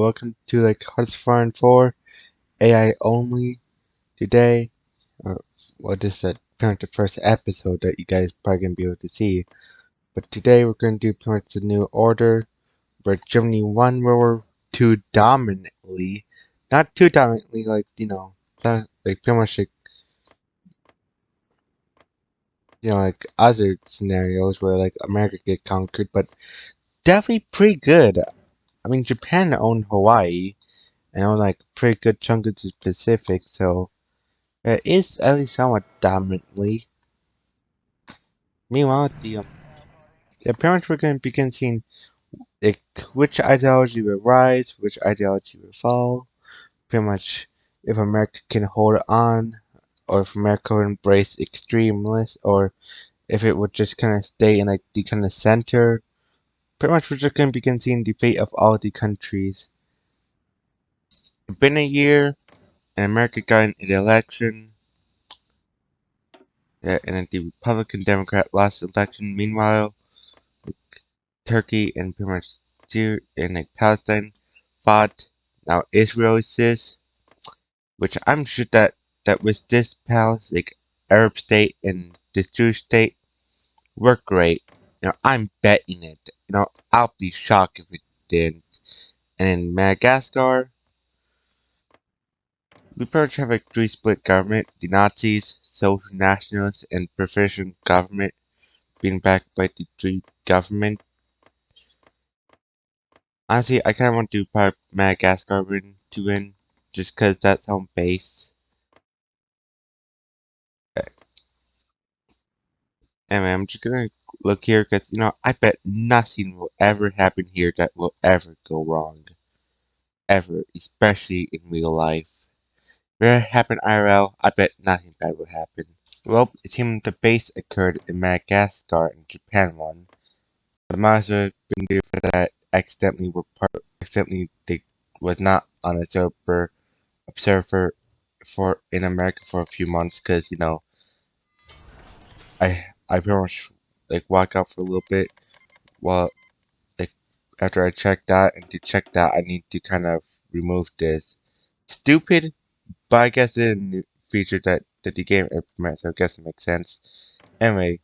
welcome to Hoi4 AI only today. This is pretty much the first episode that you guys probably gonna be able to see. But today we're gonna do pretty much the new order where Germany won World War II dominantly, not too dominantly, pretty much like other scenarios where America get conquered, but definitely pretty good. I mean, Japan owned Hawaii and owned pretty good chunk of the Pacific, so it is at least somewhat dominantly. Meanwhile, the parents were going to begin seeing which ideology will rise, which ideology will fall. Pretty much, if America can hold on, or if America will embrace extremists, or if it would just kind of stay in the kind of center. Pretty much, we're just going to begin seeing the fate of all the countries. It's been a year, and America got an election. Yeah, and the Republican Democrat lost the election. Meanwhile, Turkey and pretty much Syria and Palestine fought. Now Israel is this, which I'm sure that with this Arab state and this Jewish state work great. I'm betting it. I'll be shocked if it didn't. And in Madagascar, we pretty much have a three-split government: the Nazis, social nationalists, and provisional government being backed by the three government. Honestly, I kind of want to do Madagascar to win, just because that's home base. Anyway, I'm just gonna look here, because, I bet nothing will ever happen here that will ever go wrong. Ever, especially in real life. If it happened IRL, I bet nothing bad will happen. Well, it seemed the base occurred in Madagascar and Japan won. The might have been due for that they was not on a observer for in America for a few months, because I pretty much walk out for a little bit while after I check that, and to check that I need to kind of remove this. Stupid, but I guess it's a new feature that the game implements, so I guess it makes sense. Anyway,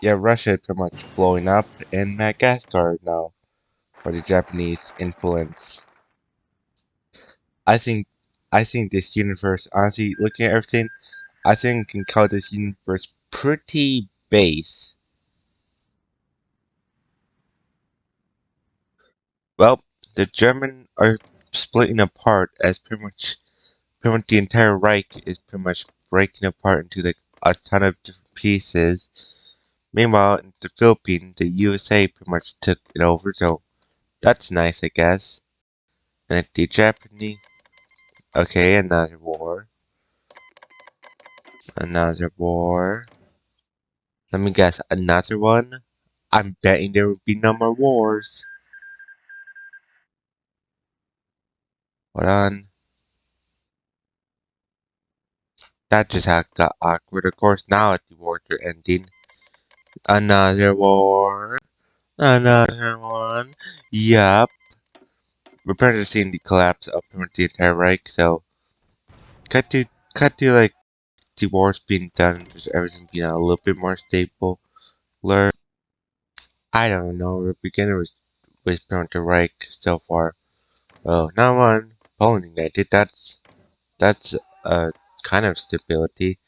yeah, Russia is pretty much blowing up, and Madagascar now for the Japanese influence. I think this universe, honestly, looking at everything, I think we can call this universe pretty base. Well, the Germans are splitting apart, as pretty much the entire Reich is pretty much breaking apart into a ton of different pieces. Meanwhile, in the Philippines, the USA pretty much took it over, so that's nice, I guess. And the Japanese, okay, another war. Another war. Let me guess, another one? I'm betting there will be no more wars. Hold on. That just got awkward. Of course, now the wars are ending. Another war. Another one. Yup. We're pretty much seeing the collapse of the entire Reich, so cut to the wars being done, just everything being a little bit more stable. Learn. I don't know. We're beginning with pretty much the Reich so far. Oh, not one. Poland United. That's a kind of stability.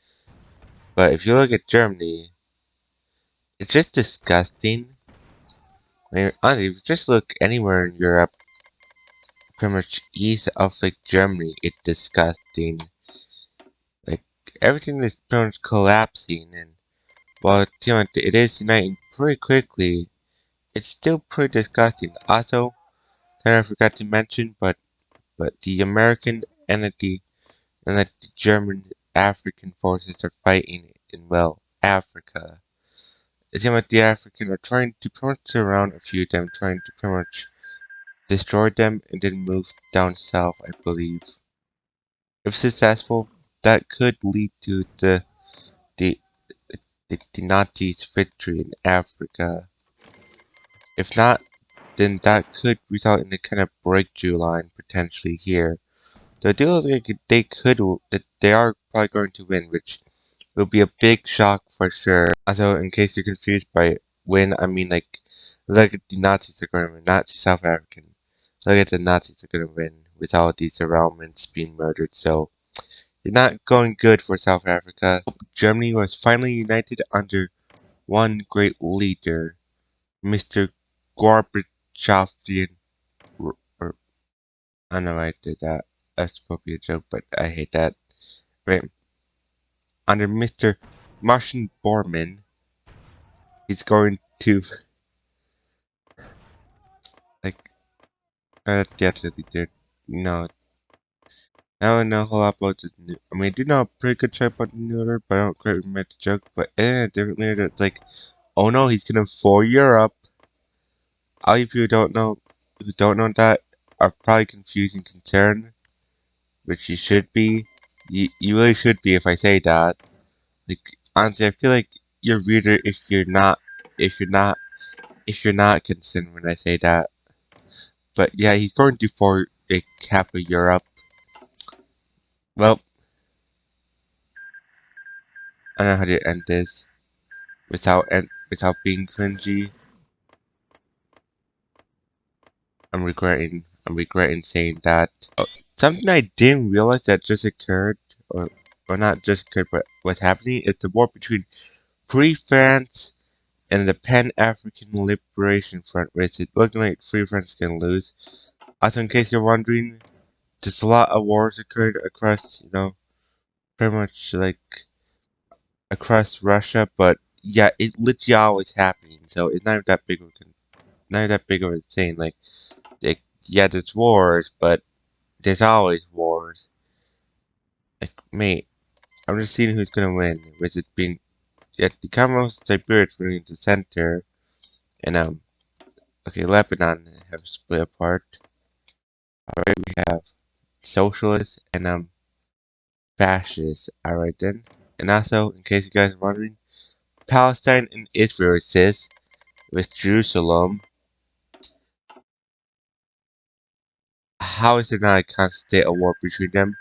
But if you look at Germany, it's just disgusting. I mean, honestly, if you just look anywhere in Europe, pretty much east of Germany, it's disgusting. Like, everything is pretty much collapsing, and while it is uniting pretty quickly, it's still pretty disgusting. Also, kind of forgot to mention, but the American and the German African forces are fighting in, well, Africa. It seems like the Africans are trying to pretty much surround a few of them, trying to pretty much destroy them and then move down south, I believe. If successful, that could lead to the, the Nazis' victory in Africa. If not, then that could result in a kind of breakthrough line potentially here. So I do think that they are probably going to win, which will be a big shock for sure. Also, in case you're confused by win, I mean like, look at the Nazis are going to win, not the South African. Look at the Nazis are going to win with all these surroundments being murdered. So it's not going good for South Africa. Germany was finally united under one great leader, Mr. Gorbachev. Or, I know I did that. That's probably a joke, but I hate that. Right. Under Mr. Martian Bormann, he's going to, like, definitely did. No, I don't know a whole lot about the new. I mean, I do know a pretty good joke about the new order, but I don't quite remember the joke. But different leader, it's like, oh no, he's gonna for Europe. All you people who don't know that, are probably confused and concerned, which you should be. You really should be if I say that. Like, honestly, I feel like your reader if you're not, if you're not concerned when I say that. But yeah, he's going to for like half of Europe. Well, I don't know how to end this without being cringy. I'm regretting saying that. Oh, something I didn't realize that just occurred, or not just occurred, but what's happening is the war between Free France and the Pan-African Liberation Front, which is looking like Free France is gonna lose. Also, in case you're wondering, there's a lot of wars occurred across, pretty much like across Russia, but yeah, it literally always happening, so it's not that big of a thing. Like, yeah, there's wars, but there's always wars. Like, mate, I'm just seeing who's gonna win. With it being, yeah, the Commonwealth of Siberia is winning the center, and okay, Lebanon have split apart. Alright, we have socialists and fascists. Alright then, and also, in case you guys are wondering, Palestine and Israel exist with Jerusalem. How is there not a constant state of war between them?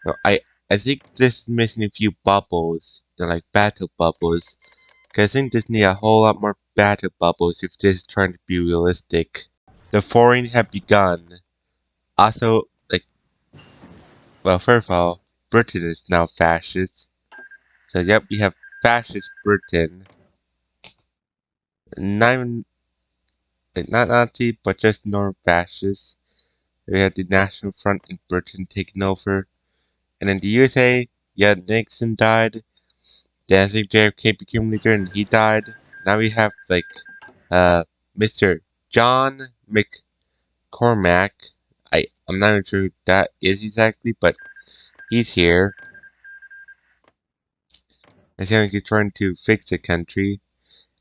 Well, I think this is missing a few bubbles, like battle bubbles. Cause I think this need a whole lot more battle bubbles if this is trying to be realistic. The foreign have begun. Also, like, well, first of all, Britain is now fascist. So yep, we have fascist Britain. Not even, like, not Nazi, but just normal fascist. We have the National Front in Britain taking over. And in the USA, yeah, Nixon died. Then I think JFK became leader and he died. Now we have, like, Mr. John McCormack. I'm not even sure who that is exactly, but he's here. I think he's trying to fix the country.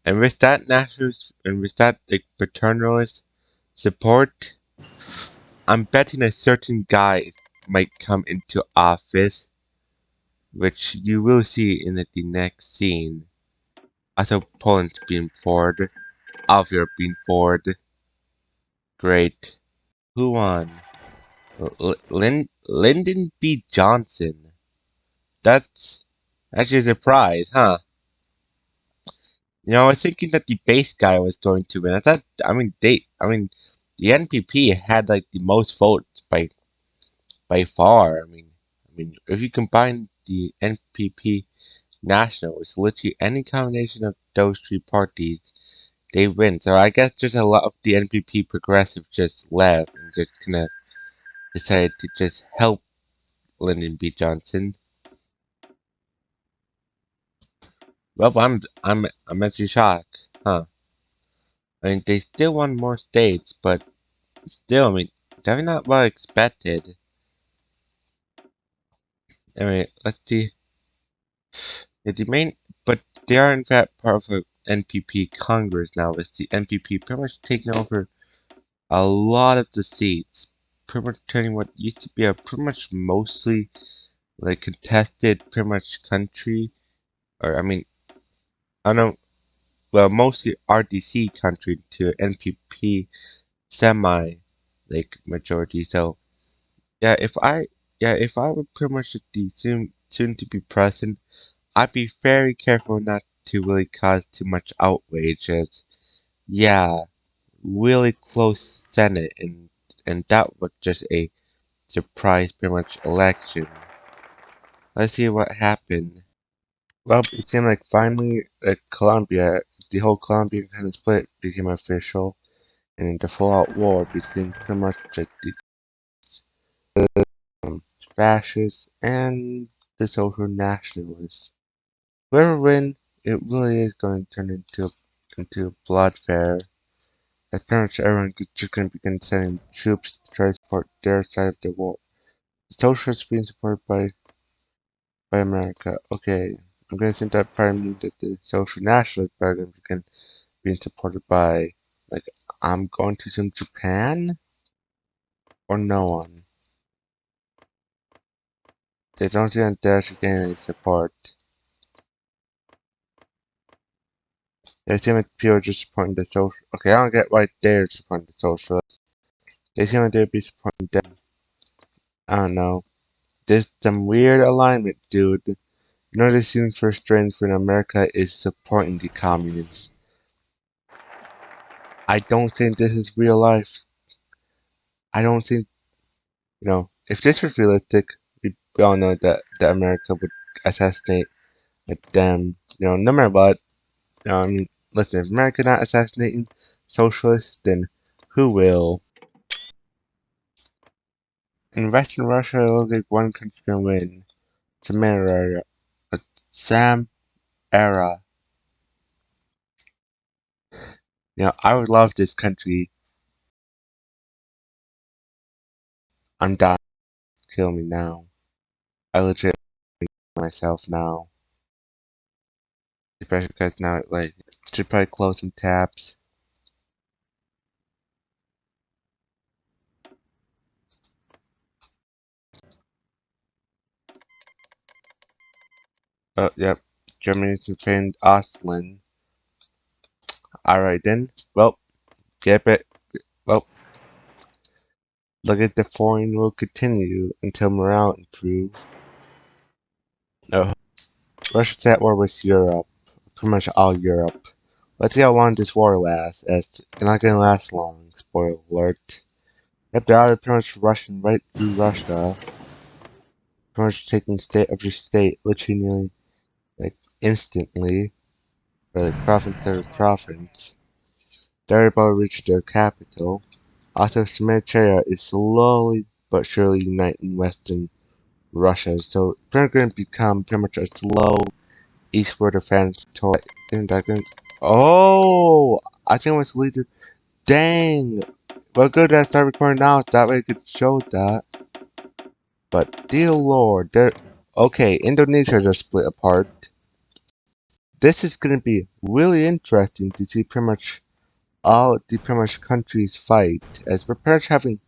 And with that like, paternalist support, I'm betting a certain guy might come into office, which you will see in the next scene. Also, Poland's being forward. All of Europe being forward. Great. Who won? Lyndon B. Johnson. That's actually a surprise, huh? I was thinking that the base guy was going to win. The NPP had like the most votes by far. If you combine the NPP National, it's literally any combination of those three parties, they win. So I guess just a lot of the NPP progressive just left and just kind of decided to just help Lyndon B. Johnson. Well, I'm actually shocked, huh? They still won more states, but still, definitely not what I expected. Anyway, let's see. Yeah, but they are in fact part of the NPP Congress now. With the NPP pretty much taking over a lot of the seats, pretty much turning what used to be a pretty much mostly like contested, pretty much country, or I don't know, well, mostly RDC country to NPP semi like majority. So yeah, if I were pretty much the soon to be president, I'd be very careful not to really cause too much outrage. As yeah, really close Senate, and that was just a surprise pretty much election. Let's see what happened. Well, it seemed like finally Colombia, the whole Colombian kind of split became official, and the full-out war between pretty much like the fascists and the social nationalists. Whoever wins, it really is going to turn into a bloodfare. As pretty much everyone just going to begin sending troops to try to support their side of the war. The socialists being supported by America. Okay, I'm going to think that probably means that the social nationalists are going to begin being supported by, like, I'm going to assume Japan or no one. They don't seem like they're actually getting any support. They seem like people are just supporting the social. Okay, I don't get why they're supporting the socialists. They seem like they'd be supporting them. I don't know. There's some weird alignment, dude. You know, this seems for strange when America is supporting the communists. I don't think this is real life. I don't think, if this was realistic, we all know that America would assassinate like them, no matter what. I mean, listen, if America not assassinating socialists, then who will? In Western Russia, it looks like one country can win. Samara, Sam Era. I would love this country. I'm dying. Kill me now. I legit myself now. Especially because now, like, should probably close some tabs. Oh, yep. Germany's defend Ostland. Alright then. Well, get it. Well, look at the foreign will continue until morale improves. Oh, Russia's at war with Europe. Pretty much all Europe. Let's see how long this war lasts, as it's not gonna last long. Spoiler alert. Yep, they're out pretty much rushing right through Russia. Pretty much taking state after state, literally, like, instantly. Or like province after province. They're about to reach their capital. Also, Smyrna is slowly but surely uniting Western Russia, so they're going to become pretty much a slow eastward advance toward. Oh, I think it was leader. Dang, well, good that I start recording now. That way I could show that. But dear Lord, there. Okay, Indonesia just split apart. This is going to be really interesting to see pretty much all the pretty much countries fight, as we're pretty much having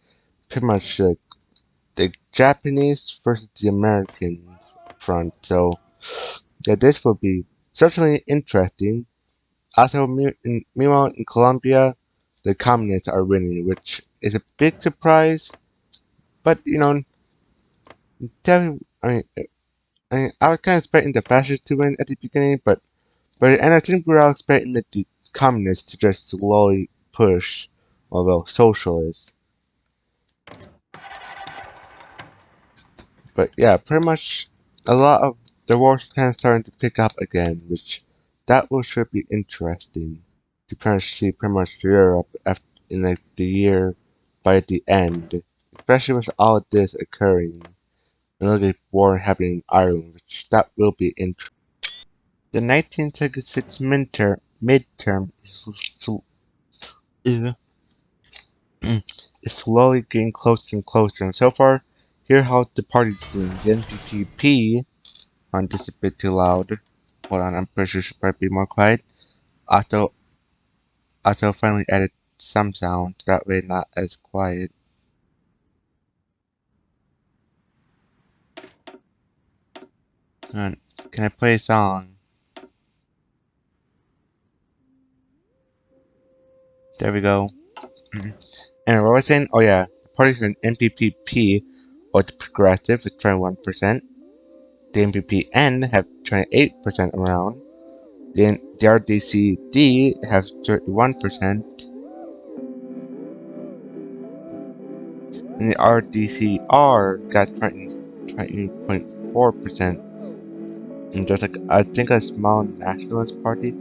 pretty much the Japanese versus the Americans front. So yeah, this will be certainly interesting. Also, meanwhile in Colombia, the communists are winning, which is a big surprise. But I mean, I was kind of expecting the fascists to win at the beginning, and I think we're all expecting the communists to just slowly push, although socialists. But yeah, pretty much a lot of the war's kind of starting to pick up again, which that will should be interesting to kind of see pretty much Europe after, in like the year by the end, especially with all of this occurring and look at war happening in Ireland, which that will be interesting. The 1966 midterm is, is slowly getting closer and closer, and so far, here how the party's doing. The NPP on this a bit too loud. Hold on, I'm pretty sure should probably be more quiet. Auto finally added some sound, that way not as quiet. And can I play a song? There we go. And what was I saying? Oh yeah, the party's an NPPP, or the Progressive, with 21%. The NPPN have 28% around. The RDCD has 31%. And the RDCR got 20.4%. And just like, I think a small nationalist party.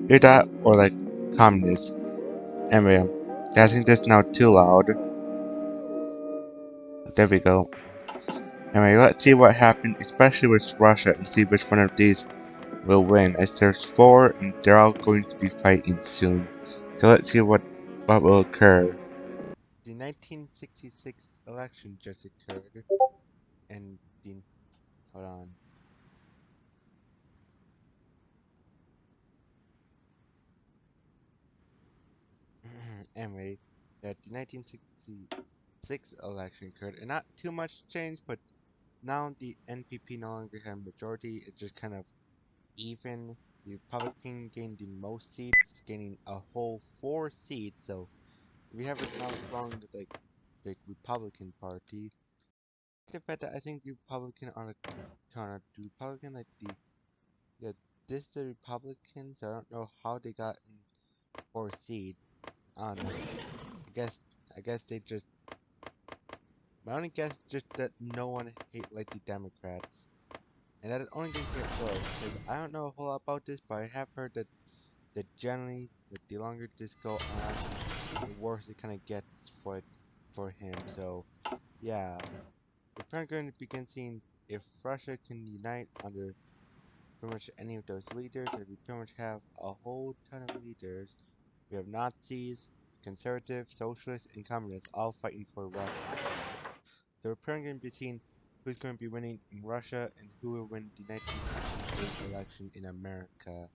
Either that or like communist. Anyway, I think that's now too loud. There we go. Anyway, let's see what happened, especially with Russia, and see which one of these will win, as there's four and they're all going to be fighting soon. So let's see what will occur. The 1966 election just occurred, and the hold on. Anyway, that the 1966 election occurred, and not too much change, but now the NPP no longer have majority. It's just kind of even. The Republican gained the most seats, gaining a whole 4 seats. So we have a now strong like Republican Party. The fact that I think the Republican are like the Republican like the yeah this the Republicans. I don't know how they got in 4 seats. I don't know. I guess I guess they just my only guess is just that no one hate like the Democrats. And that only they get worse. Because I don't know a whole lot about this, but I have heard that generally the longer this go on, the worse it kinda gets for him. So yeah. We're probably going to begin seeing if Russia can unite under pretty much any of those leaders, and we pretty much have a whole ton of leaders. We have Nazis, conservatives, socialists, and communists all fighting for Russia. So we're probably going to be seeing who's going to be winning in Russia and who will win the 1968 election in America.